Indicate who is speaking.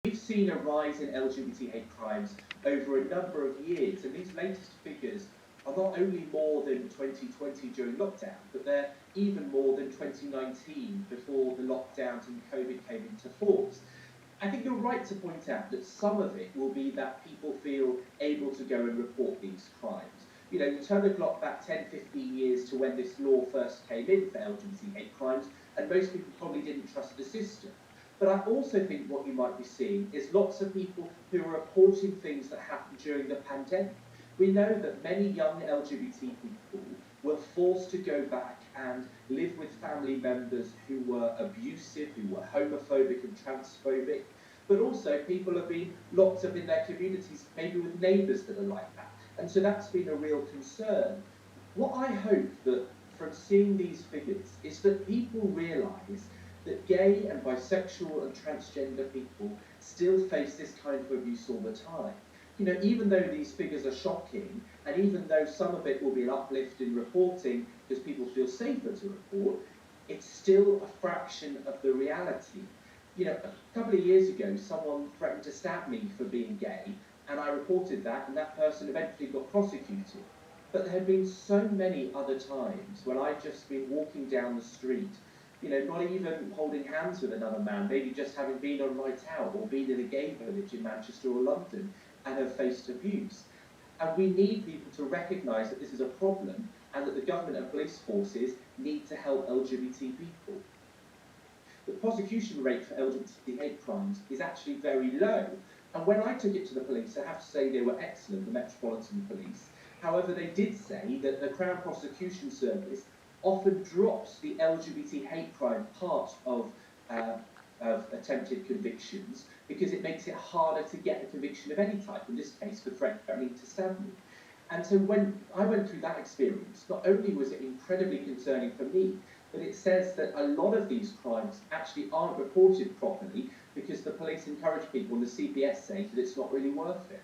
Speaker 1: We've seen a rise in LGBT hate crimes over a number of years, and these latest figures are not only more than 2020 during lockdown, but they're even more than 2019 before the lockdowns and COVID came into force. I think you're right to point out that some of it will be that people feel able to go and report these crimes. You know, you turn the clock back 10, 15 years to when this law first came in for LGBT hate crimes, and most people probably didn't trust the system. But I also think what you might be seeing is lots of people who are reporting things that happened during the pandemic. We know that many young LGBT people were forced to go back and live with family members who were abusive, who were homophobic and transphobic, but also people have been locked up in their communities, maybe with neighbours that are like that. And so that's been a real concern. What I hope that from seeing these figures is that people realise that gay and bisexual and transgender people still face this kind of abuse all the time. You know, even though these figures are shocking, and even though some of it will be an uplift in reporting because people feel safer to report, it's still a fraction of the reality. You know, a couple of years ago, someone threatened to stab me for being gay, and I reported that, and that person eventually got prosecuted. But there have been so many other times when I've just been walking down the street, you know, not even holding hands with another man, maybe just having been on night out or been in a gay village in Manchester or London and have faced abuse. And we need people to recognise that this is a problem and that the government and police forces need to help LGBT people. The prosecution rate for LGBT hate crimes is actually very low. And when I took it to the police, I have to say they were excellent, the Metropolitan Police. However, they did say that the Crown Prosecution Service often drops the LGBT hate crime part uh, of attempted convictions because it makes it harder to get a conviction of any type, in this case for threatening to stab me. And so when I went through that experience, not only was it incredibly concerning for me, but it says that a lot of these crimes actually aren't reported properly because the police encourage people and the CPS say that it's not really worth it.